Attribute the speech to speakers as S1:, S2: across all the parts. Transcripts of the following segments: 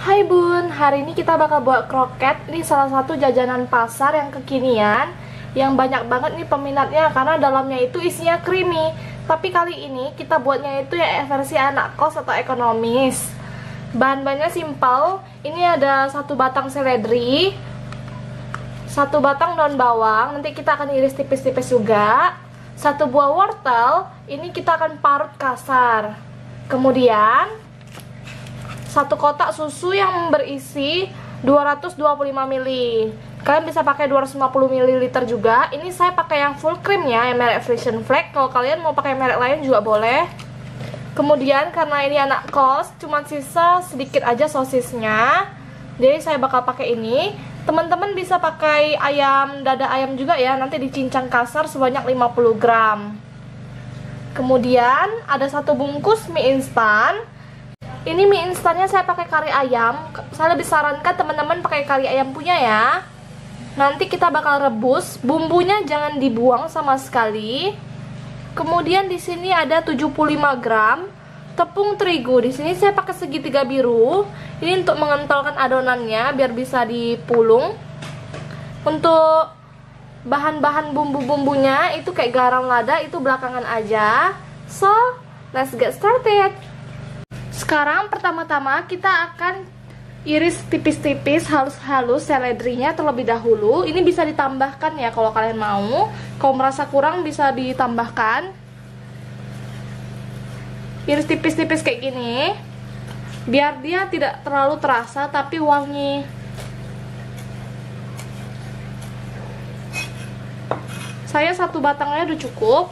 S1: Hai Bun, hari ini kita bakal buat kroket. Ini salah satu jajanan pasar yang kekinian, yang banyak banget nih peminatnya karena dalamnya itu isinya creamy. Tapi kali ini kita buatnya itu ya versi anak kos atau ekonomis. Bahan-bahannya simpel. Ini ada 1 batang seledri, 1 batang daun bawang, nanti kita akan iris tipis-tipis juga. 1 buah wortel, ini kita akan parut kasar. Kemudian 1 kotak susu yang berisi 225 ml. Kalian bisa pakai 250 ml juga. Ini saya pakai yang full cream ya, yang merek Frisian Flag. Kalau kalian mau pakai merek lain juga boleh. Kemudian karena ini anak kos, cuma sisa sedikit aja sosisnya. Jadi saya bakal pakai ini. Teman-teman bisa pakai ayam, dada ayam juga ya, nanti dicincang kasar sebanyak 50 gram. Kemudian ada 1 bungkus mie instan. Ini mie instannya saya pakai kari ayam. Saya lebih sarankan teman-teman pakai kari ayam punya ya. Nanti kita bakal rebus, bumbunya jangan dibuang sama sekali. Kemudian di sini ada 75 gram tepung terigu. Di sini saya pakai segitiga biru. Ini untuk mengentolkan adonannya biar bisa dipulung. Untuk bahan-bahan bumbu-bumbunya itu kayak garam lada itu belakangan aja. So, let's get started. Sekarang pertama-tama kita akan iris tipis-tipis halus-halus seledrinya terlebih dahulu. Ini bisa ditambahkan ya kalau kalian mau. Kalau merasa kurang bisa ditambahkan. Iris tipis-tipis kayak gini. Biar dia tidak terlalu terasa tapi wangi. Saya 1 batangnya udah cukup.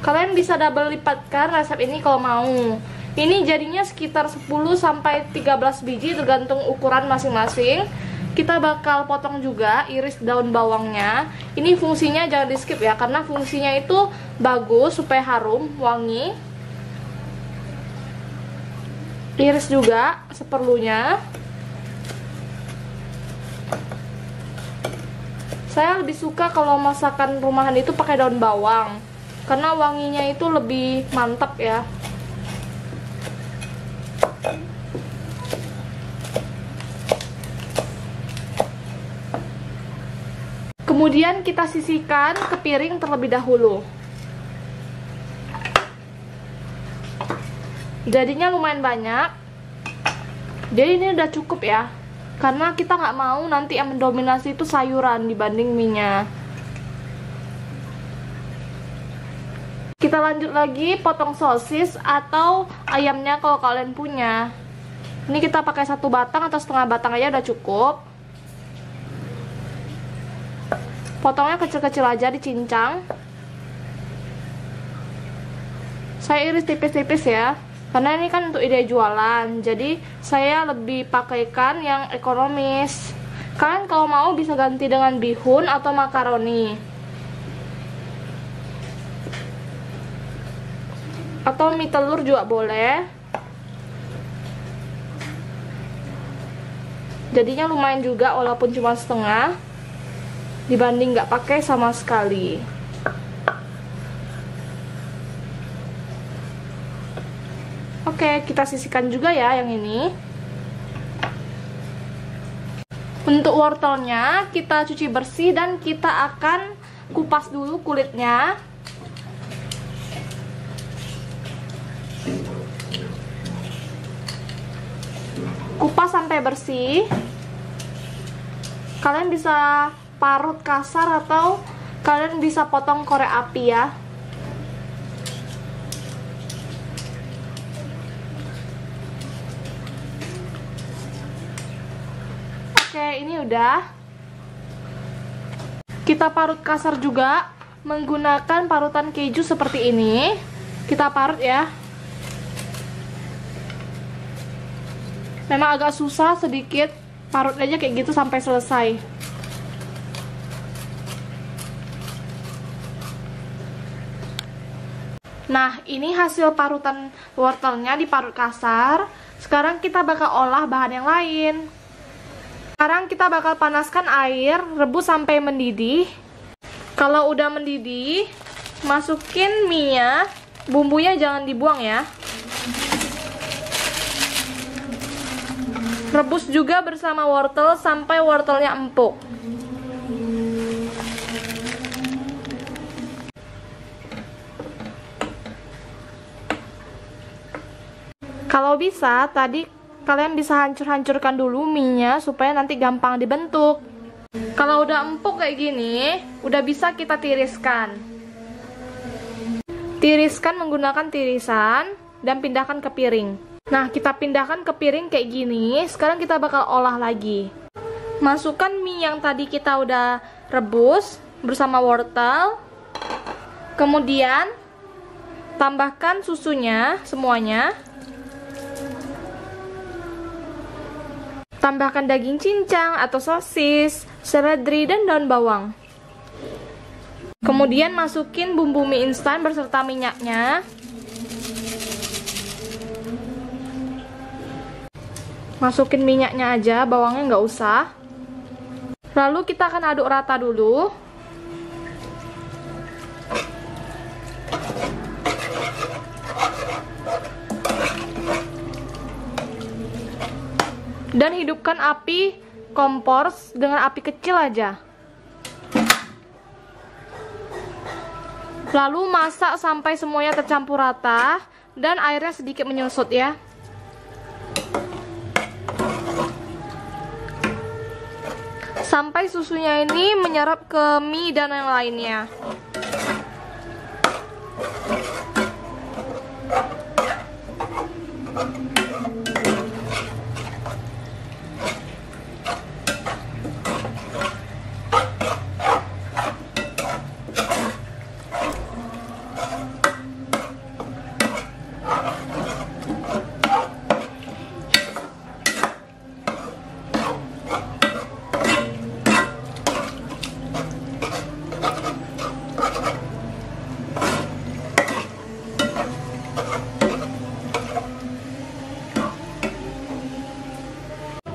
S1: Kalian bisa double lipatkan resep ini kalau mau. Ini jadinya sekitar 10 sampai 13 biji tergantung ukuran masing-masing. Kita bakal potong juga iris daun bawangnya. Ini fungsinya jangan di skip ya, karena fungsinya itu bagus supaya harum, wangi. Iris juga seperlunya. Saya lebih suka kalau masakan rumahan itu pakai daun bawang, karena wanginya itu lebih mantap ya. Kemudian kita sisihkan ke piring terlebih dahulu. Jadinya lumayan banyak. Jadi ini udah cukup ya, karena kita nggak mau nanti yang mendominasi itu sayuran dibanding minyak. Kita lanjut lagi potong sosis atau ayamnya kalau kalian punya. Ini kita pakai 1 batang atau setengah batang aja udah cukup. Potongnya kecil-kecil aja, dicincang. Saya iris tipis-tipis ya, karena ini kan untuk ide jualan. Jadi saya lebih pakaikan yang ekonomis. Kalian kalau mau bisa ganti dengan bihun atau makaroni, atau mie telur juga boleh. Jadinya lumayan juga walaupun cuma setengah dibanding nggak pakai sama sekali. Oke, kita sisihkan juga ya yang ini. Untuk wortelnya kita cuci bersih dan kita akan kupas dulu kulitnya. Kupas sampai bersih. Kalian bisa parut kasar atau kalian bisa potong korek api ya. Oke, ini udah. Kita parut kasar juga menggunakan parutan keju seperti ini. Kita parut ya. Memang agak susah sedikit, parut aja kayak gitu sampai selesai. Nah, ini hasil parutan wortelnya diparut kasar. Sekarang kita bakal olah bahan yang lain. Sekarang kita bakal panaskan air, rebus sampai mendidih. Kalau udah mendidih, masukin mie-nya. Bumbunya jangan dibuang ya. Rebus juga bersama wortel sampai wortelnya empuk. Kalau bisa, tadi kalian bisa hancur-hancurkan dulu mie-nya supaya nanti gampang dibentuk. Kalau udah empuk kayak gini, udah bisa kita tiriskan. Tiriskan menggunakan tirisan dan pindahkan ke piring. Nah, kita pindahkan ke piring kayak gini. Sekarang kita bakal olah lagi. Masukkan mie yang tadi kita udah rebus bersama wortel. Kemudian tambahkan susunya semuanya. Tambahkan daging cincang atau sosis, seledri, dan daun bawang. Kemudian masukin bumbu mie instan beserta minyaknya. Masukin minyaknya aja, bawangnya nggak usah. Lalu kita akan aduk rata dulu. Dan hidupkan api kompor dengan api kecil aja. Lalu masak sampai semuanya tercampur rata dan airnya sedikit menyusut ya. Sampai susunya ini menyerap ke mie dan yang lainnya.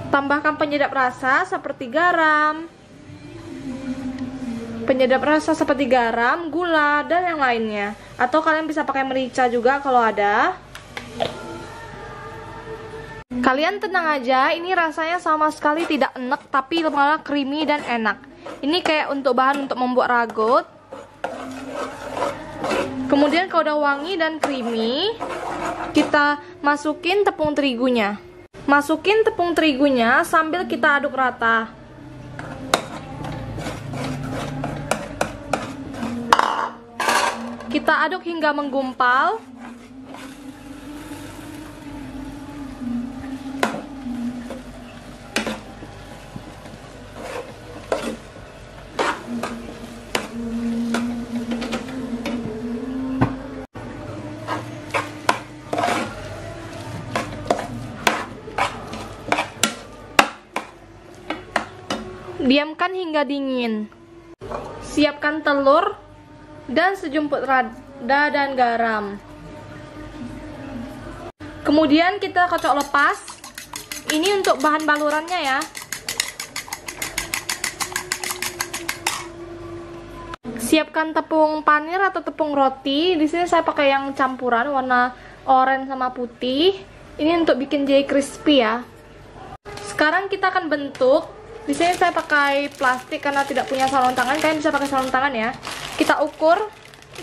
S1: Tambahkan penyedap rasa seperti garam, gula, dan yang lainnya. Atau kalian bisa pakai merica juga kalau ada. Kalian tenang aja, ini rasanya sama sekali tidak enak, tapi malah creamy dan enak. Ini kayak untuk bahan untuk membuat ragut. Kemudian kalau udah wangi dan creamy, kita masukin tepung terigunya. Masukin tepung terigunya sambil kita aduk rata. Kita aduk hingga menggumpal. Diamkan hingga dingin. Siapkan telur dan sejumput lada dan garam. Kemudian kita kocok lepas. Ini untuk bahan balurannya ya. Siapkan tepung panir atau tepung roti. Di sini saya pakai yang campuran warna oranye sama putih. Ini untuk bikin jadi crispy ya. Sekarang kita akan bentuk. Di sini saya pakai plastik karena tidak punya sarung tangan. Kalian bisa pakai sarung tangan ya. Kita ukur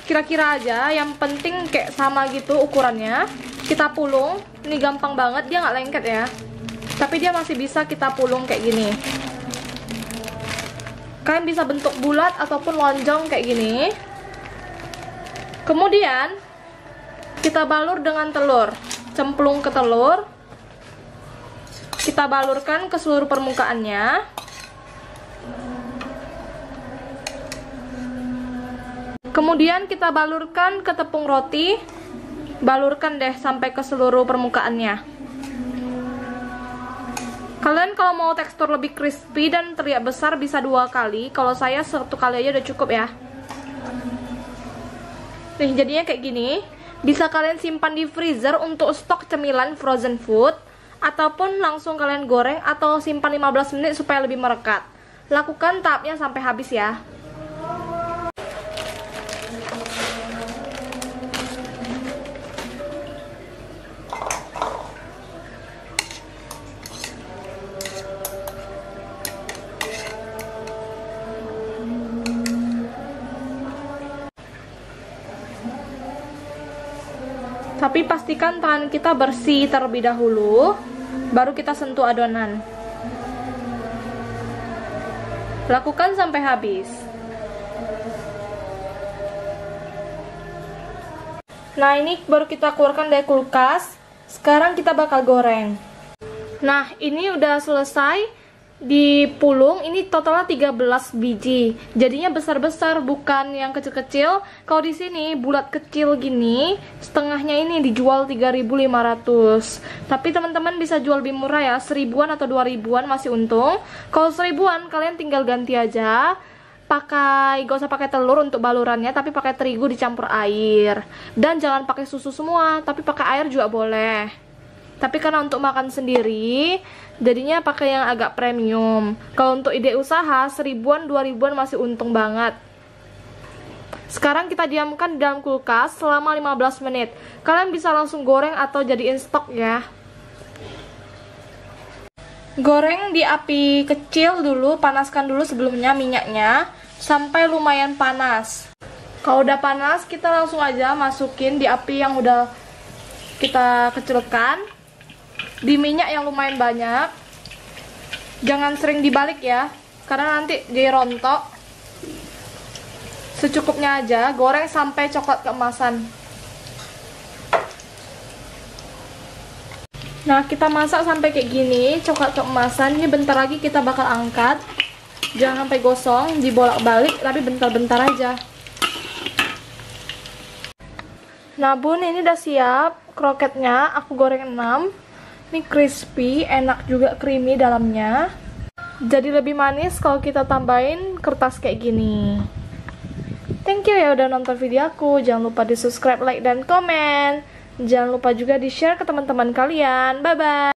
S1: kira-kira aja. Yang penting kayak sama gitu ukurannya. Kita pulung. Ini gampang banget, dia nggak lengket ya. Tapi dia masih bisa kita pulung kayak gini. Kalian bisa bentuk bulat ataupun lonjong kayak gini. Kemudian kita balur dengan telur. Cemplung ke telur. Kita balurkan ke seluruh permukaannya. Kemudian kita balurkan ke tepung roti. Balurkan deh sampai ke seluruh permukaannya. Kalian kalau mau tekstur lebih crispy dan terlihat besar bisa 2 kali. Kalau saya 1 kali aja udah cukup ya. Nih jadinya kayak gini. Bisa kalian simpan di freezer untuk stok cemilan frozen food. Ataupun langsung kalian goreng atau simpan 15 menit supaya lebih merekat. Lakukan tahapnya sampai habis ya. Tapi pastikan tangan kita bersih terlebih dahulu, baru kita sentuh adonan. Lakukan sampai habis. Nah, ini baru kita keluarkan dari kulkas. Sekarang kita bakal goreng. Nah, ini udah selesai dipulung. Ini totalnya 13 biji. Jadinya besar-besar, bukan yang kecil-kecil. Kalau di sini bulat kecil gini, setengahnya ini dijual 3.500. Tapi teman-teman bisa jual lebih murah ya, 1.000-an atau 2.000-an masih untung. Kalau 1.000-an kalian tinggal ganti aja. Gak usah pakai telur untuk balurannya, tapi pakai terigu dicampur air. Dan jangan pakai susu semua, tapi pakai air juga boleh. Tapi karena untuk makan sendiri, jadinya pakai yang agak premium. Kalau untuk ide usaha, 1.000-an, 2.000-an masih untung banget. Sekarang kita diamkan di dalam kulkas selama 15 menit. Kalian bisa langsung goreng atau jadiin stok ya. Goreng di api kecil dulu, panaskan dulu sebelumnya minyaknya sampai lumayan panas. Kalau udah panas, kita langsung aja masukin di api yang udah kita kecilkan, di minyak yang lumayan banyak. Jangan sering dibalik ya, karena nanti jadi rontok. Secukupnya aja, goreng sampai coklat keemasan. Nah, kita masak sampai kayak gini, coklat keemasan. Ini bentar lagi kita bakal angkat. Jangan sampai gosong, dibolak-balik, tapi bentar-bentar aja. Nah bun, ini udah siap kroketnya. Aku goreng 6. Ini crispy, enak juga, creamy dalamnya. Jadi lebih manis kalau kita tambahin kertas kayak gini. Thank you ya udah nonton video aku. Jangan lupa di subscribe, like, dan komen. Jangan lupa juga di share ke teman-teman kalian. Bye-bye.